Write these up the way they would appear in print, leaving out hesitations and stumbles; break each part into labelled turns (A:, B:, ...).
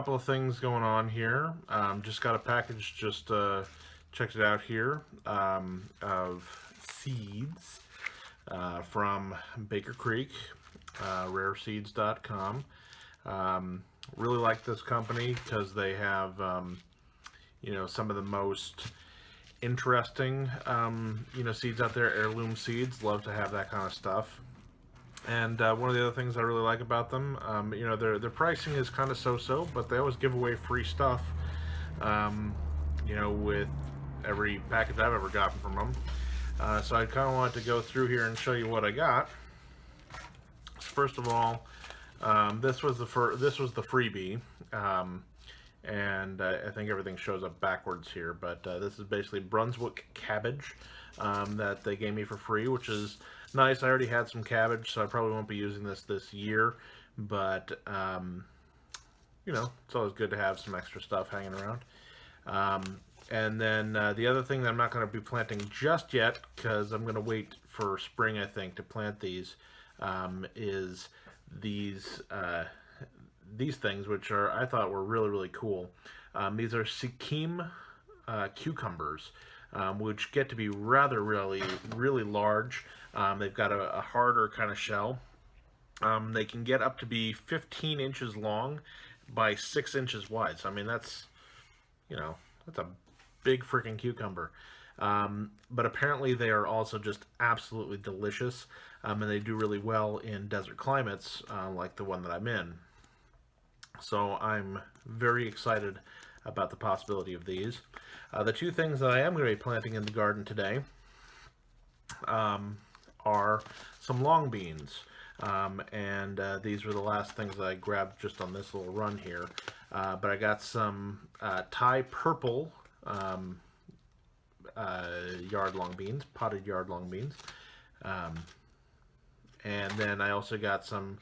A: couple of things going on here. Just got a package, just checked it out here, of seeds from Baker Creek, rareseeds.com. Really like this company because they have, some of the most interesting, seeds out there, heirloom seeds. Love to have that kind of stuff. And one of the other things I really like about them, their pricing is kind of so-so, but they always give away free stuff, with every package I've ever gotten from them. So I kind of wanted to go through here and show you what I got. First of all, this was the freebie, and I think everything shows up backwards here, but this is basically Brunswick cabbage that they gave me for free, which is nice. I already had some cabbage, so I probably won't be using this year, but it's always good to have some extra stuff hanging around. And then the other thing that I'm not going to be planting just yet, because I'm going to wait for spring, I think, to plant these, is these things, which I thought were really, really cool. These are Sikkim cucumbers, which get to be rather, really, really large. They've got a harder kind of shell. They can get up to be 15 inches long by 6 inches wide. So, I mean, that's a big freaking cucumber. But apparently they are also just absolutely delicious, and they do really well in desert climates like the one that I'm in. So I'm very excited about the possibility of these. The two things that I am going to be planting in the garden today are some long beans. And these were the last things that I grabbed just on this little run here. But I got some Thai purple yard long beans, potted yard long beans. And then I also got some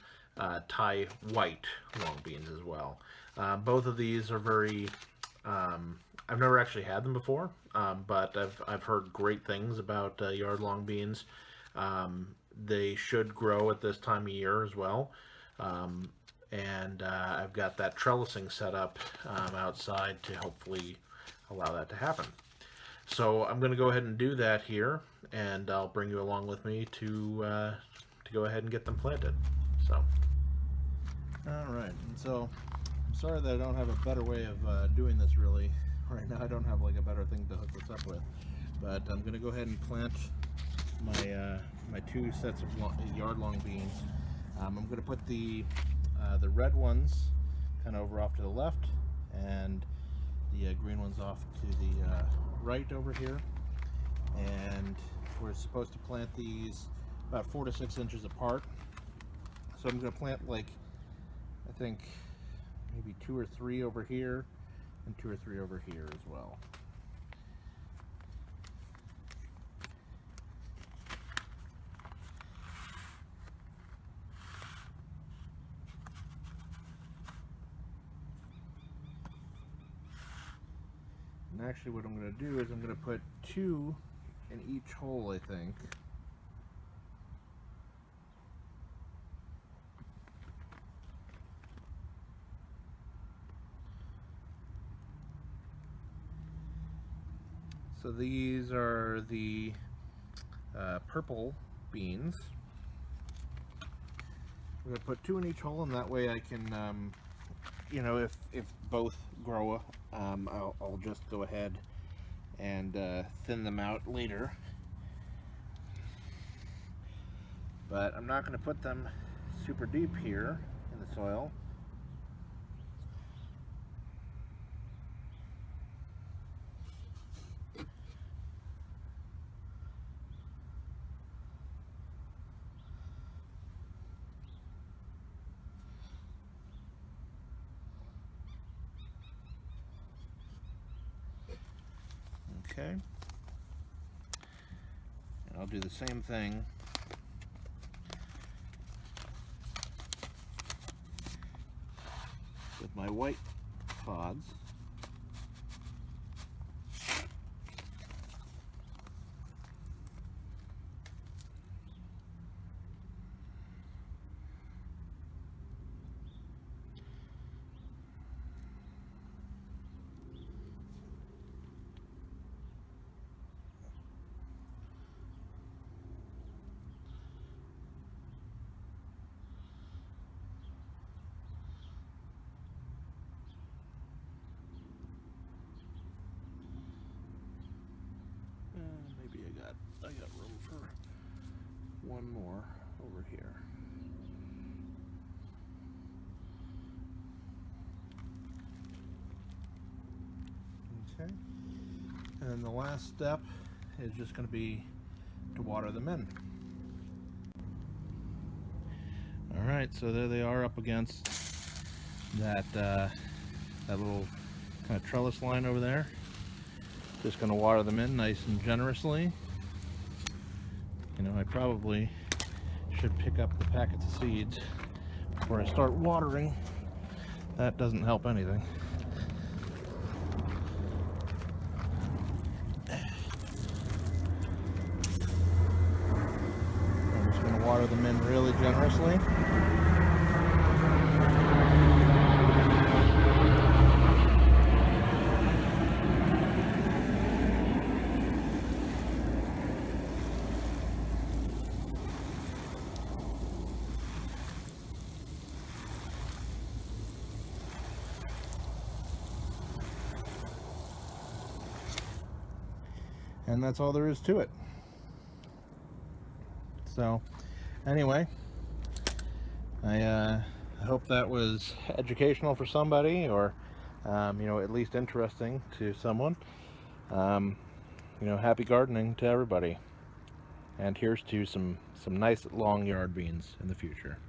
A: Thai white long beans as well. Both of these are very, I've never actually had them before, but I've heard great things about yard long beans. They should grow at this time of year as well. And I've got that trellising set up outside to hopefully allow that to happen. So I'm going to go ahead and do that here, and I'll bring you along with me to go ahead and get them planted. So.
B: Alright, and so I'm sorry that I don't have a better way of doing this really. Right now I don't have like a better thing to hook this up with. But I'm going to go ahead and plant my two sets of yard long beans. I'm going to put the red ones kind of over off to the left, and the green ones off to the right over here. And we're supposed to plant these about 4 to 6 inches apart. So I'm going to plant like, I think maybe 2 or 3 over here and 2 or 3 over here as well. And actually what I'm going to do is I'm going to put 2 in each hole, I think. So these are the purple beans. I'm going to put 2 in each hole, and that way I can, if both grow, I'll just go ahead and thin them out later. But I'm not going to put them super deep here in the soil. Okay, and I'll do the same thing with my white pods. I got room for one more over here. Okay. And the last step is just going to be to water them in. All right, so there they are up against that that little kind of trellis line over there. Just going to water them in nice and generously. You know, I probably should pick up the packets of seeds before I start watering. That doesn't help anything. I'm just going to water them in really generously. And that's all there is to it. So anyway, I hope that was educational for somebody, or you know, at least interesting to someone. You know, happy gardening to everybody, and here's to some nice long yard beans in the future.